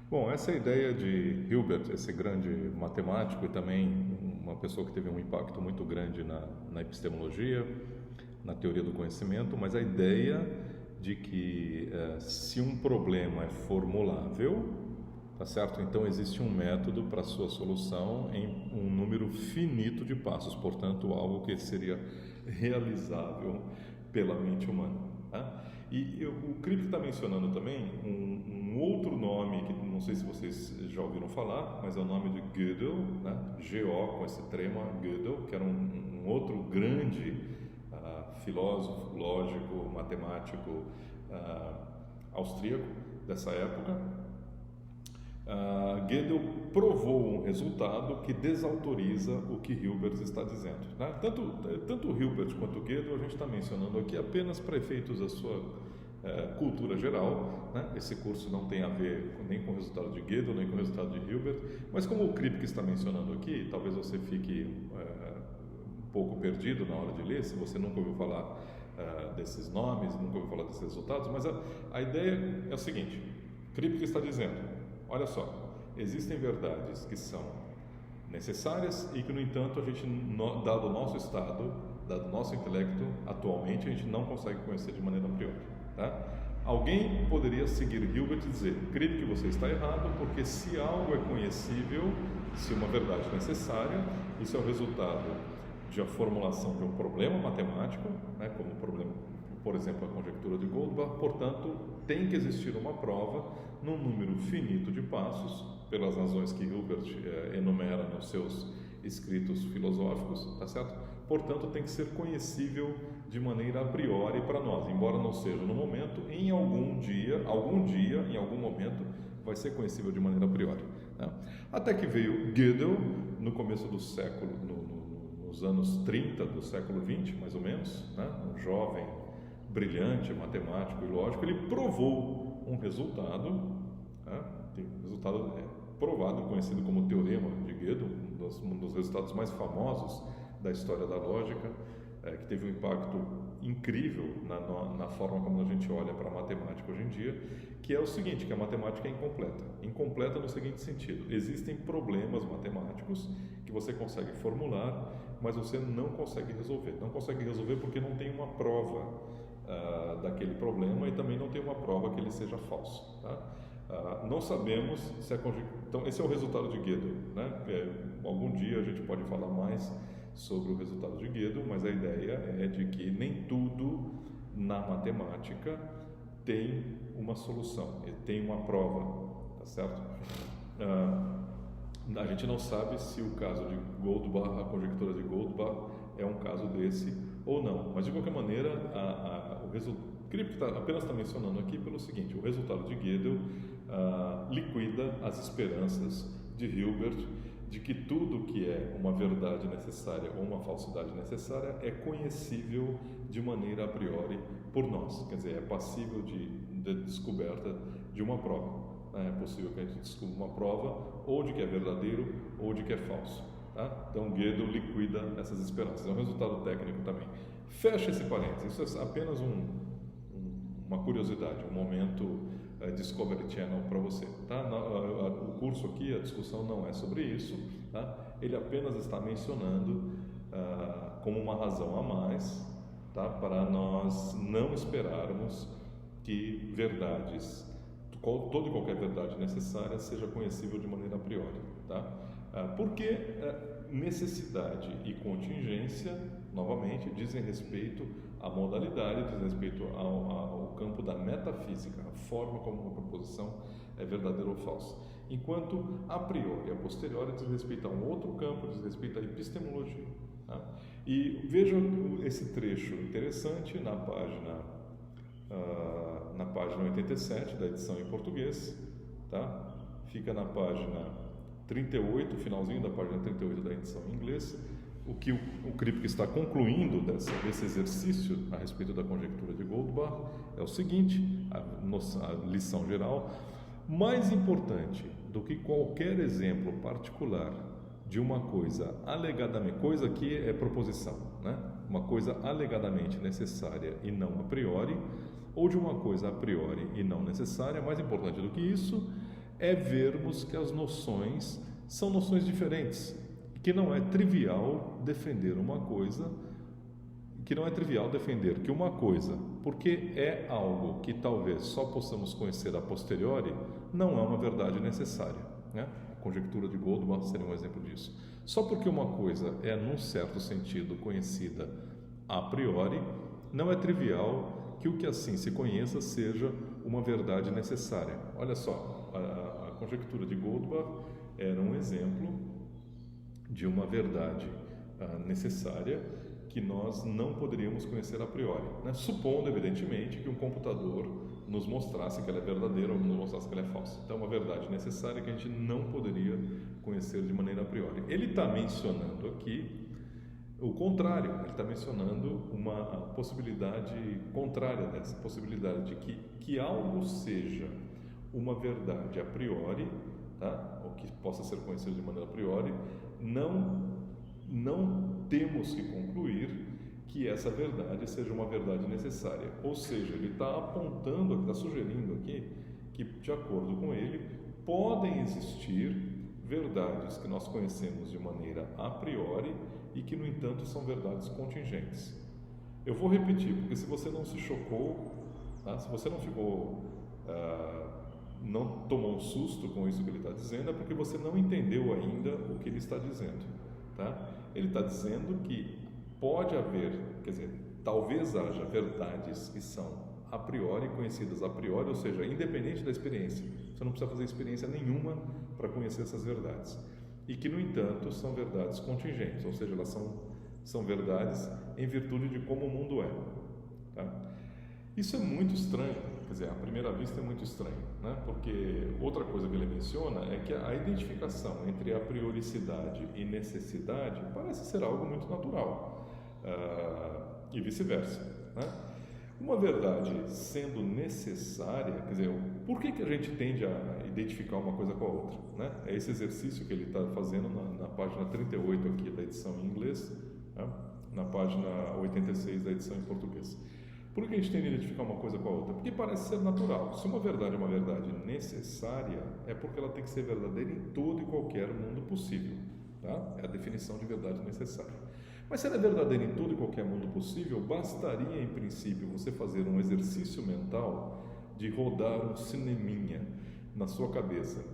Bom, essa é a ideia de Hilbert, esse grande matemático e também uma pessoa que teve um impacto muito grande na epistemologia, na teoria do conhecimento, mas a ideia de que se um problema é formulável, tá certo? Então existe um método para sua solução em um número finito de passos, portanto, algo que seria realizável pela mente humana. Tá? O Kripke está mencionando também um outro nome que não sei se vocês já ouviram falar, mas é o nome de Gödel, né? G-O com esse trema, Gödel, que era um outro grande filósofo, lógico, matemático austríaco dessa época. Gödel provou um resultado que desautoriza o que Hilbert está dizendo. Né? Tanto Hilbert quanto Gödel a gente está mencionando aqui apenas para efeitos da sua cultura geral. Né? Esse curso não tem a ver nem com o resultado de Gödel, nem com o resultado de Hilbert, mas como o Kripke está mencionando aqui, talvez você fique um pouco perdido na hora de ler, se você nunca ouviu falar desses nomes, nunca ouviu falar desses resultados, mas a ideia é o seguinte: Kripke está dizendo, olha só, existem verdades que são necessárias e que, no entanto, a gente, dado o nosso estado, dado o nosso intelecto, atualmente, a gente não consegue conhecer de maneira a priori. Tá? Alguém poderia seguir Hilbert e dizer, Kripke, você está errado, porque se algo é conhecível, se uma verdade é necessária, isso é o resultado de a formulação de um problema matemático, né, como o problema, por exemplo, a conjectura de Goldbach, portanto, tem que existir uma prova num número finito de passos, pelas razões que Hilbert enumera nos seus escritos filosóficos, tá certo? Portanto, tem que ser conhecível de maneira a priori para nós, embora não seja no momento, em algum dia, em algum momento, vai ser conhecível de maneira a priori. Né? Até que veio Gödel, no começo do século, nos anos 30 do século XX, mais ou menos, né? Um jovem brilhante, matemático e lógico, ele provou um resultado, né? Um resultado provado, conhecido como Teorema de Gödel, um dos resultados mais famosos da história da lógica, que teve um impacto incrível na forma como a gente olha para a matemática hoje em dia, que é o seguinte, que a matemática é incompleta. Incompleta no seguinte sentido: existem problemas matemáticos que você consegue formular, mas você não consegue resolver. Não consegue resolver porque não tem uma prova daquele problema e também não tem uma prova que ele seja falso. Tá? Não sabemos se a conjectura... Então, esse é o resultado de Gödel. Né? Algum dia a gente pode falar mais sobre o resultado de Gödel, mas a ideia é de que nem tudo na matemática tem uma solução, tem uma prova, tá certo? A gente não sabe se o caso de Goldbach, a conjectura de Goldbach, é um caso desse ou não, mas de qualquer maneira, o resultado... Kripke apenas está mencionando aqui pelo seguinte: o resultado de Gödel liquida as esperanças de Hilbert de que tudo que é uma verdade necessária ou uma falsidade necessária é conhecível de maneira a priori por nós, quer dizer, é passível de descoberta de uma prova. É possível que a gente descubra uma prova ou de que é verdadeiro ou de que é falso. Tá? Então, Gödel liquida essas esperanças. É um resultado técnico também. Fecha esse parênteses. Isso é apenas uma curiosidade, um momento Discovery Channel para você. Tá? O curso aqui, a discussão não é sobre isso. Tá? Ele apenas está mencionando como uma razão a mais, tá? Para nós não esperarmos que verdades, toda e qualquer verdade necessária, seja conhecível de maneira a priori. Tá? Porque necessidade e contingência, novamente, dizem respeito à modalidade, dizem respeito ao campo da metafísica, a forma como uma proposição é verdadeira ou falsa. Enquanto a priori, a posteriori, diz respeito a um outro campo, diz respeito à epistemologia. Tá? E vejam esse trecho interessante na página 87 da edição em português, tá? Fica na página 38, finalzinho da página 38 da edição em inglês. O que o Kripke está concluindo desse exercício a respeito da conjectura de Goldbach é o seguinte: a lição geral: mais importante do que qualquer exemplo particular de uma coisa alegadamente, coisa que é proposição, né? Uma coisa alegadamente necessária e não a priori, ou de uma coisa a priori e não necessária, mais importante do que isso é vermos que as noções são noções diferentes, que não é trivial defender uma coisa, que não é trivial defender que uma coisa, porque é algo que talvez só possamos conhecer a posteriori, não é uma verdade necessária, né? A conjectura de Goldbach seria um exemplo disso. Só porque uma coisa é, num certo sentido, conhecida a priori, não é trivial que o que assim se conheça seja uma verdade necessária. Olha só, a conjectura de Goldbach era um exemplo de uma verdade necessária que nós não poderíamos conhecer a priori, né? Supondo, evidentemente, que um computador nos mostrasse que ela é verdadeira ou nos mostrasse que ela é falsa. Então, é uma verdade necessária que a gente não poderia conhecer de maneira a priori. Ele está mencionando aqui o contrário, ele está mencionando uma possibilidade contrária dessa possibilidade de que algo seja uma verdade a priori, tá? Ou que possa ser conhecido de maneira a priori, não temos que concluir que essa verdade seja uma verdade necessária. Ou seja, ele está apontando, está sugerindo aqui que, de acordo com ele, podem existir verdades que nós conhecemos de maneira a priori e que, no entanto, são verdades contingentes. Eu vou repetir, porque se você não se chocou, tá? Se você não ficou, não tomou um susto com isso que ele está dizendo, é porque você não entendeu ainda o que ele está dizendo, tá? Ele está dizendo que pode haver, quer dizer, talvez haja verdades que são a priori, conhecidas a priori, ou seja, independente da experiência. Você não precisa fazer experiência nenhuma para conhecer essas verdades. E que, no entanto, são verdades contingentes, ou seja, elas são verdades em virtude de como o mundo é. Tá? Isso é muito estranho, quer dizer, à primeira vista é muito estranho, né? Porque outra coisa que ele menciona é que a identificação entre a prioricidade e necessidade parece ser algo muito natural, e vice-versa, né? Uma verdade sendo necessária, quer dizer, por que a gente tende a identificar uma coisa com a outra, né? É esse exercício que ele está fazendo na página 38 aqui da edição em inglês, né? Na página 86 da edição em português. Por que a gente tende a identificar uma coisa com a outra? Porque parece ser natural. Se uma verdade é uma verdade necessária, é porque ela tem que ser verdadeira em todo e qualquer mundo possível, tá? É a definição de verdade necessária. Mas se ela é verdadeira em todo e qualquer mundo possível, bastaria, em princípio, você fazer um exercício mental de rodar um cineminha na sua cabeça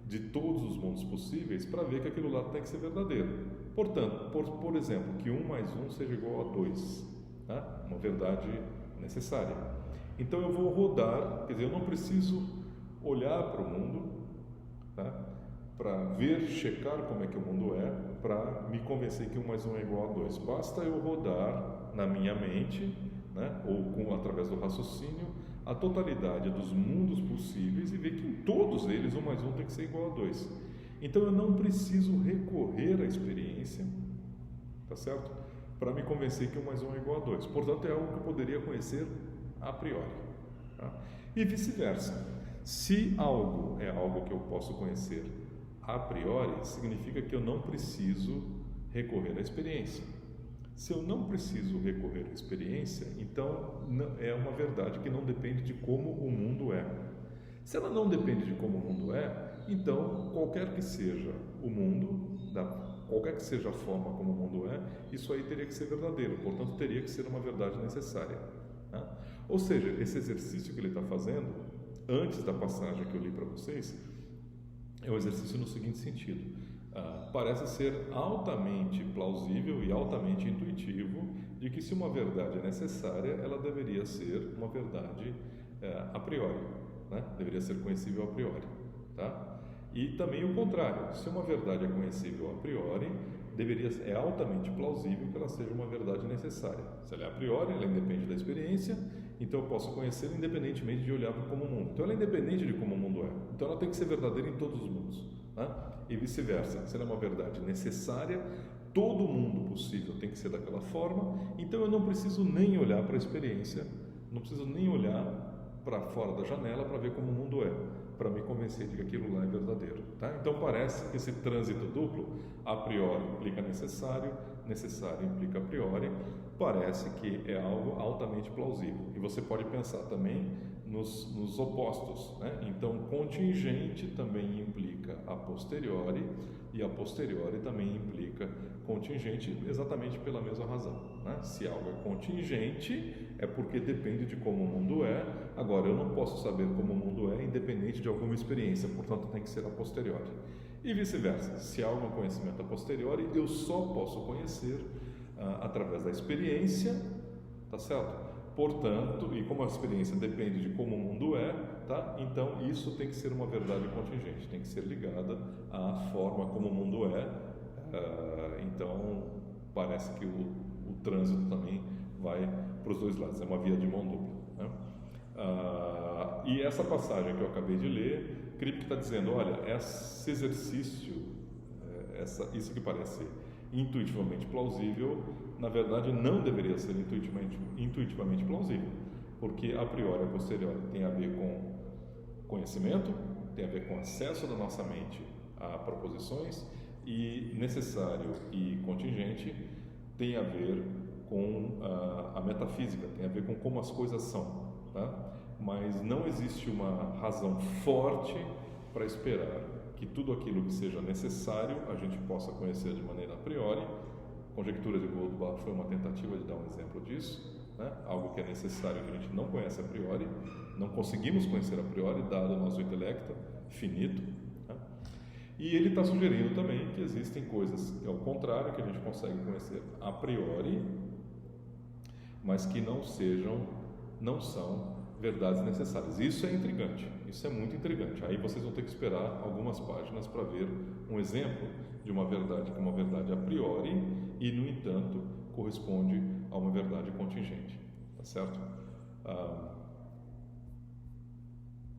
de todos os mundos possíveis para ver que aquilo lá tem que ser verdadeiro. Portanto, por exemplo, que 1 mais 1 seja igual a 2, tá? Uma verdade necessária. Então eu vou rodar, quer dizer, eu não preciso olhar para o mundo, tá? Para ver, checar como é que o mundo é, para me convencer que 1 mais 1 é igual a 2. Basta eu rodar na minha mente, né, ou através do raciocínio, a totalidade dos mundos possíveis e ver que em todos eles 1 mais 1 tem que ser igual a 2. Então eu não preciso recorrer à experiência, tá certo? Para me convencer que 1 mais 1 é igual a 2. Portanto, é algo que eu poderia conhecer a priori. Tá? E vice-versa. Se algo é algo que eu posso conhecer a priori, significa que eu não preciso recorrer à experiência. Se eu não preciso recorrer à experiência, então é uma verdade que não depende de como o mundo é. Se ela não depende de como o mundo é, então qualquer que seja o mundo, qualquer que seja a forma como o mundo é, isso aí teria que ser verdadeiro, portanto teria que ser uma verdade necessária. Tá? Ou seja, esse exercício que ele está fazendo, antes da passagem que eu li para vocês, é um exercício no seguinte sentido: parece ser altamente plausível e altamente intuitivo de que se uma verdade é necessária, ela deveria ser uma verdade a priori, né? Deveria ser conhecível a priori, tá? E também o contrário: se uma verdade é conhecível a priori, é altamente plausível que ela seja uma verdade necessária. Se ela é a priori, ela independe da experiência, então eu posso conhecer independentemente de olhar para como o mundo. Então ela é independente de como o mundo é. Então ela tem que ser verdadeira em todos os mundos, né? E vice-versa. Se ela é uma verdade necessária, todo mundo possível tem que ser daquela forma. Então eu não preciso nem olhar para a experiência, não preciso nem olhar para fora da janela para ver como o mundo é, para me convencer de que aquilo lá é verdadeiro, tá? Então parece que esse trânsito duplo, a priori implica necessário, necessário implica a priori, parece que é algo altamente plausível. E você pode pensar também nos opostos, né? Então, contingente também implica a posteriori e a posteriori também implica contingente, exatamente pela mesma razão, né? Se algo é contingente, é porque depende de como o mundo é. Agora, eu não posso saber como o mundo é independente de alguma experiência, portanto, tem que ser a posteriori. E vice-versa, se algo é um conhecimento a posteriori, eu só posso conhecer através da experiência, tá certo? Portanto, e como a experiência depende de como o mundo é, tá? Então isso tem que ser uma verdade contingente, tem que ser ligada à forma como o mundo é. Então parece que o trânsito também vai para os dois lados, é uma via de mão dupla, né? E essa passagem que eu acabei de ler, Kripke está dizendo, olha, esse exercício, isso que parece intuitivamente plausível, na verdade não deveria ser intuitivamente plausível, porque a priori e a posteriori tem a ver com conhecimento, tem a ver com acesso da nossa mente a proposições, e necessário e contingente tem a ver com a metafísica, tem a ver com como as coisas são, tá? Mas não existe uma razão forte para esperar que tudo aquilo que seja necessário a gente possa conhecer de maneira a priori. A conjectura de Goldbach foi uma tentativa de dar um exemplo disso, né? Algo que é necessário que a gente não conhece a priori, não conseguimos conhecer a priori, dado o nosso intelecto finito, né? E ele está sugerindo também que existem coisas ao contrário, que a gente consegue conhecer a priori, mas que não são verdades necessárias. Isso é intrigante, isso é muito intrigante. Aí vocês vão ter que esperar algumas páginas para ver um exemplo de uma verdade que é uma verdade a priori e, no entanto, corresponde a uma verdade contingente, tá certo?